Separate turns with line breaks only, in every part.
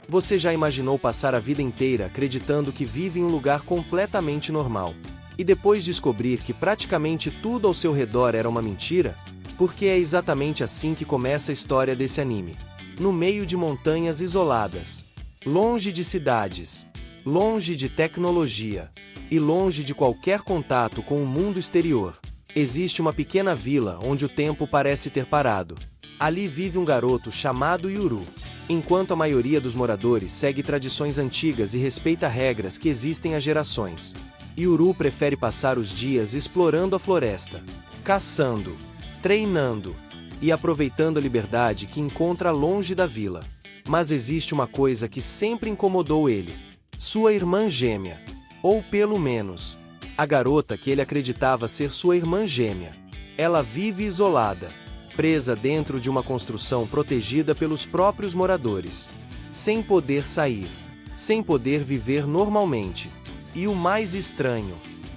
Você já imaginou passar a vida inteira acreditando que vive em um lugar completamente normal, e depois descobrir que praticamente tudo ao seu redor era uma mentira? Porque é exatamente assim que começa a história desse anime. No meio de montanhas isoladas, longe de cidades, longe de tecnologia, e longe de qualquer contato com o mundo exterior, existe uma pequena vila onde o tempo parece ter parado. Ali vive um garoto chamado Yuru. Enquanto a maioria dos moradores segue tradições antigas e respeita regras que existem há gerações, Yuru prefere passar os dias explorando a floresta, caçando, treinando e aproveitando a liberdade que encontra longe da vila. Mas existe uma coisa que sempre incomodou ele: sua irmã gêmea. Ou pelo menos, a garota que ele acreditava ser sua irmã gêmea. Ela vive isolada, presa dentro de uma construção protegida pelos próprios moradores, sem poder sair, sem poder viver normalmente. E o mais estranho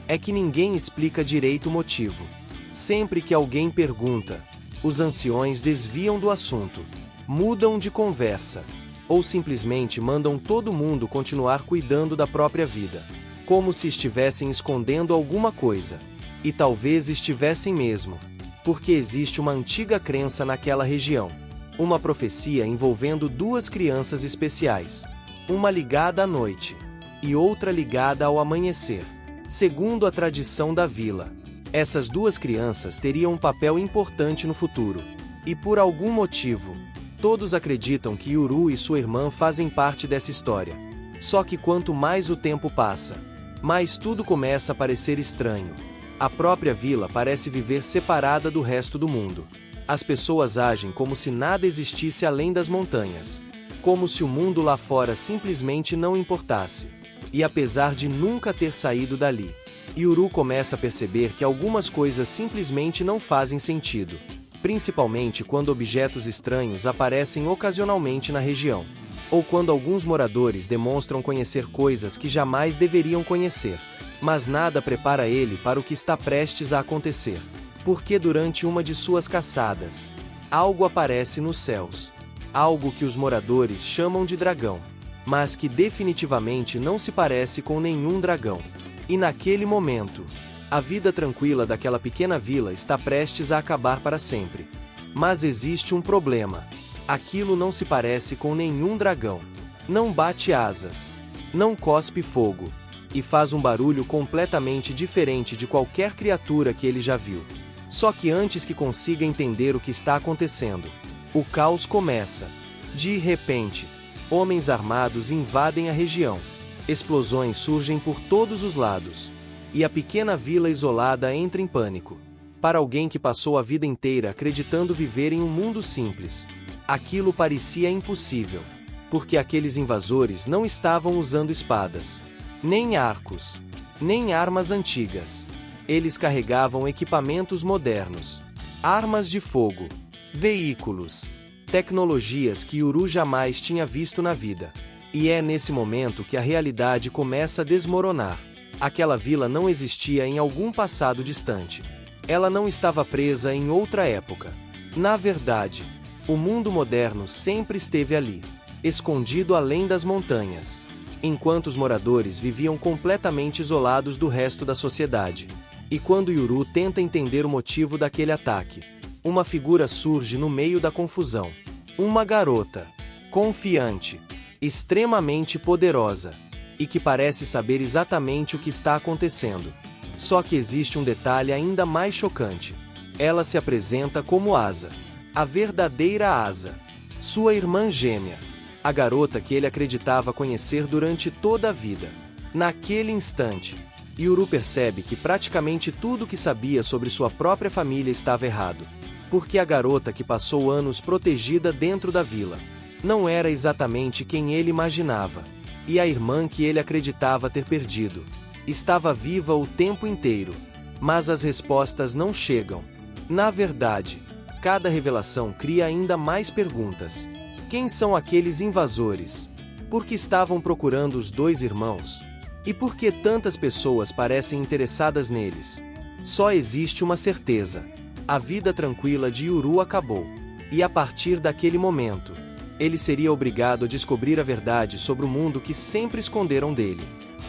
é que ninguém explica direito o motivo. Sempre que alguém pergunta, os anciões desviam do assunto, mudam de conversa, ou simplesmente mandam todo mundo continuar cuidando da própria vida, como se estivessem escondendo alguma coisa. E talvez estivessem mesmo, porque existe uma antiga crença naquela região, uma profecia envolvendo duas crianças especiais, uma ligada à noite e outra ligada ao amanhecer. Segundo a tradição da vila, essas duas crianças teriam um papel importante no futuro, e por algum motivo, todos acreditam que Yuru e sua irmã fazem parte dessa história. Só que quanto mais o tempo passa, mais tudo começa a parecer estranho. A própria vila parece viver separada do resto do mundo. As pessoas agem como se nada existisse além das montanhas, como se o mundo lá fora simplesmente não importasse. E apesar de nunca ter saído dali, Yuru começa a perceber que algumas coisas simplesmente não fazem sentido, principalmente quando objetos estranhos aparecem ocasionalmente na região, ou quando alguns moradores demonstram conhecer coisas que jamais deveriam conhecer. Mas nada prepara ele para o que está prestes a acontecer, porque durante uma de suas caçadas, algo aparece nos céus, algo que os moradores chamam de dragão, mas que definitivamente não se parece com nenhum dragão. E naquele momento, a vida tranquila daquela pequena vila está prestes a acabar para sempre. Mas existe um problema: aquilo não se parece com nenhum dragão, não bate asas, não cospe fogo, e faz um barulho completamente diferente de qualquer criatura que ele já viu. Só que antes que consiga entender o que está acontecendo, o caos começa. De repente, homens armados invadem a região. Explosões surgem por todos os lados, e a pequena vila isolada entra em pânico. Para alguém que passou a vida inteira acreditando viver em um mundo simples, aquilo parecia impossível, porque aqueles invasores não estavam usando espadas, nem arcos, nem armas antigas. Eles carregavam equipamentos modernos, armas de fogo, veículos, tecnologias que Yuru jamais tinha visto na vida. E é nesse momento que a realidade começa a desmoronar. Aquela vila não existia em algum passado distante. Ela não estava presa em outra época. Na verdade, o mundo moderno sempre esteve ali, escondido além das montanhas, enquanto os moradores viviam completamente isolados do resto da sociedade. E quando Yuru tenta entender o motivo daquele ataque, uma figura surge no meio da confusão. Uma garota, confiante, extremamente poderosa, e que parece saber exatamente o que está acontecendo. Só que existe um detalhe ainda mais chocante. Ela se apresenta como Asa, a verdadeira Asa, sua irmã gêmea, a garota que ele acreditava conhecer durante toda a vida. Naquele instante, Yuru percebe que praticamente tudo o que sabia sobre sua própria família estava errado, porque a garota que passou anos protegida dentro da vila não era exatamente quem ele imaginava, e a irmã que ele acreditava ter perdido estava viva o tempo inteiro. Mas as respostas não chegam. Na verdade, cada revelação cria ainda mais perguntas. Quem são aqueles invasores? Por que estavam procurando os dois irmãos? E por que tantas pessoas parecem interessadas neles? Só existe uma certeza: a vida tranquila de Yuru acabou. E a partir daquele momento, Ele seria obrigado a descobrir a verdade sobre o mundo que sempre esconderam dele.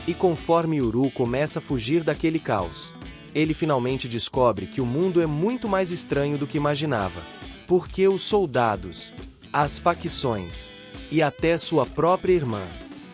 E conforme Yuru começa a fugir daquele caos, ele finalmente descobre que o mundo é muito mais estranho do que imaginava. Porque os soldados, as facções e até sua própria irmã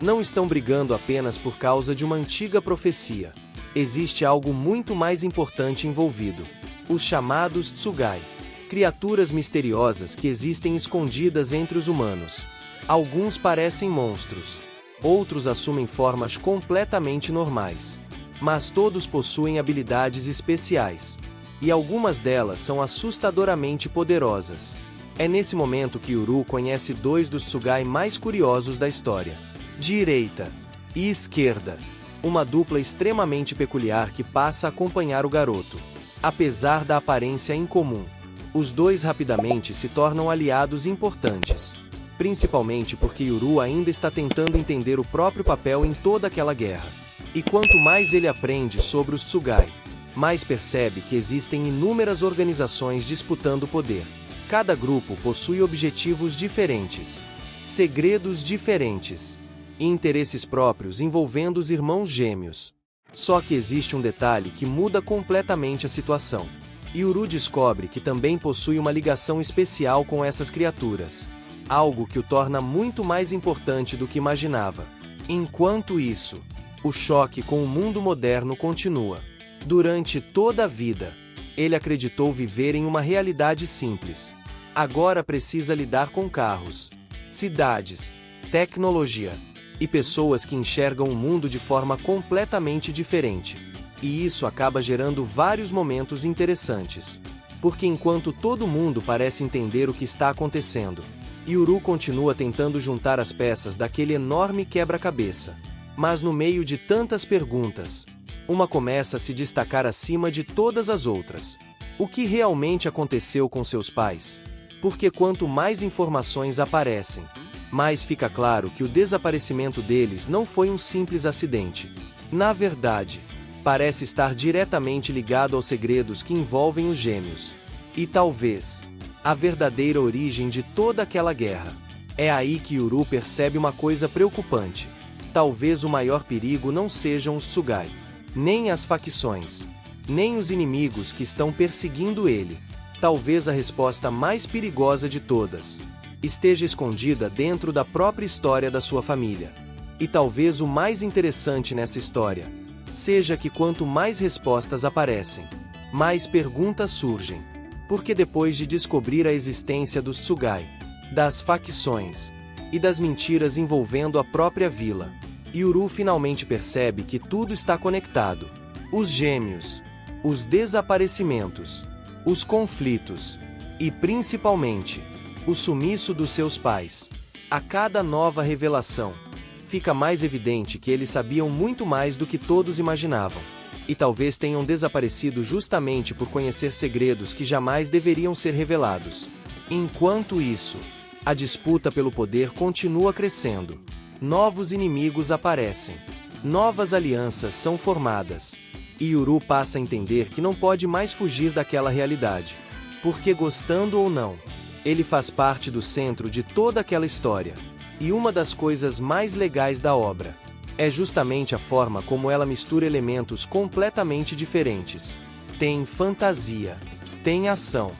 não estão brigando apenas por causa de uma antiga profecia. Existe algo muito mais importante envolvido: os chamados Tsugai, criaturas misteriosas que existem escondidas entre os humanos. Alguns parecem monstros, outros assumem formas completamente normais, mas todos possuem habilidades especiais, e algumas delas são assustadoramente poderosas. É nesse momento que Yuru conhece dois dos Tsugai mais curiosos da história: direita e esquerda, uma dupla extremamente peculiar que passa a acompanhar o garoto. Apesar da aparência incomum, os dois rapidamente se tornam aliados importantes, principalmente porque Yuru ainda está tentando entender o próprio papel em toda aquela guerra. E quanto mais ele aprende sobre os Tsugai, mais percebe que existem inúmeras organizações disputando poder. Cada grupo possui objetivos diferentes, segredos diferentes e interesses próprios envolvendo os irmãos gêmeos. Só que existe um detalhe que muda completamente a situação. Yuru descobre que também possui uma ligação especial com essas criaturas, algo que o torna muito mais importante do que imaginava. Enquanto isso, o choque com o mundo moderno continua. Durante toda a vida, ele acreditou viver em uma realidade simples. Agora precisa lidar com carros, cidades, tecnologia e pessoas que enxergam o mundo de forma completamente diferente. E isso acaba gerando vários momentos interessantes. Porque enquanto todo mundo parece entender o que está acontecendo, Yuru continua tentando juntar as peças daquele enorme quebra-cabeça. Mas no meio de tantas perguntas, uma começa a se destacar acima de todas as outras. O que realmente aconteceu com seus pais? Porque quanto mais informações aparecem, mais fica claro que o desaparecimento deles não foi um simples acidente. Na verdade, parece estar diretamente ligado aos segredos que envolvem os gêmeos. E talvez a verdadeira origem de toda aquela guerra. É aí que Yuru percebe uma coisa preocupante. Talvez o maior perigo não sejam os Tsugai, nem as facções, nem os inimigos que estão perseguindo ele. Talvez a resposta mais perigosa de todas esteja escondida dentro da própria história da sua família. E talvez o mais interessante nessa história seja que quanto mais respostas aparecem, mais perguntas surgem. Porque depois de descobrir a existência dos Tsugai, das facções e das mentiras envolvendo a própria vila, Yuru finalmente percebe que tudo está conectado. Os gêmeos, os desaparecimentos, os conflitos e, principalmente, o sumiço dos seus pais. A cada nova revelação, fica mais evidente que eles sabiam muito mais do que todos imaginavam. E talvez tenham desaparecido justamente por conhecer segredos que jamais deveriam ser revelados. Enquanto isso, a disputa pelo poder continua crescendo. Novos inimigos aparecem. Novas alianças são formadas. E Yuru passa a entender que não pode mais fugir daquela realidade. Porque, gostando ou não, ele faz parte do centro de toda aquela história. E uma das coisas mais legais da obra é justamente a forma como ela mistura elementos completamente diferentes. Tem fantasia, tem ação,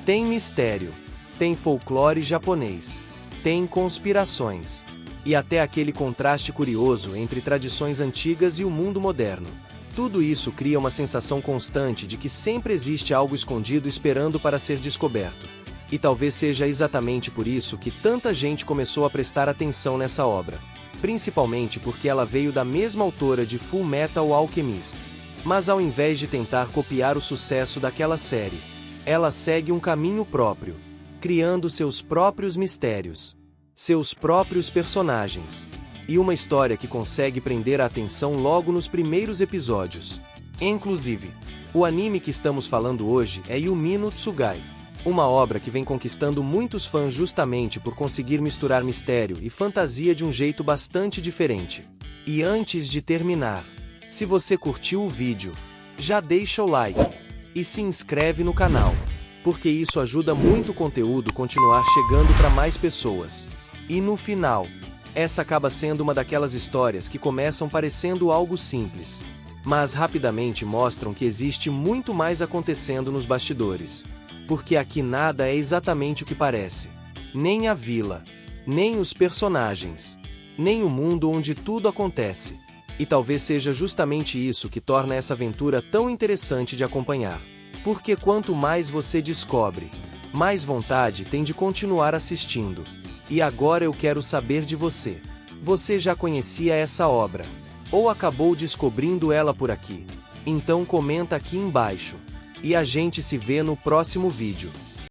tem mistério, tem folclore japonês, tem conspirações, e até aquele contraste curioso entre tradições antigas e o mundo moderno. Tudo isso cria uma sensação constante de que sempre existe algo escondido esperando para ser descoberto. E talvez seja exatamente por isso que tanta gente começou a prestar atenção nessa obra. Principalmente porque ela veio da mesma autora de Full Metal Alchemist. Mas ao invés de tentar copiar o sucesso daquela série, ela segue um caminho próprio, criando seus próprios mistérios, seus próprios personagens, e uma história que consegue prender a atenção logo nos primeiros episódios. Inclusive, o anime que estamos falando hoje é Yumi no Tsugai, uma obra que vem conquistando muitos fãs justamente por conseguir misturar mistério e fantasia de um jeito bastante diferente. E antes de terminar, se você curtiu o vídeo, já deixa o like e se inscreve no canal, porque isso ajuda muito o conteúdo continuar chegando para mais pessoas. E no final, essa acaba sendo uma daquelas histórias que começam parecendo algo simples, mas rapidamente mostram que existe muito mais acontecendo nos bastidores. Porque aqui nada é exatamente o que parece. Nem a vila, nem os personagens, nem o mundo onde tudo acontece. E talvez seja justamente isso que torna essa aventura tão interessante de acompanhar. Porque quanto mais você descobre, mais vontade tem de continuar assistindo. E agora eu quero saber de você. Você já conhecia essa obra? Ou acabou descobrindo ela por aqui? Então comenta aqui embaixo. E a gente se vê no próximo vídeo.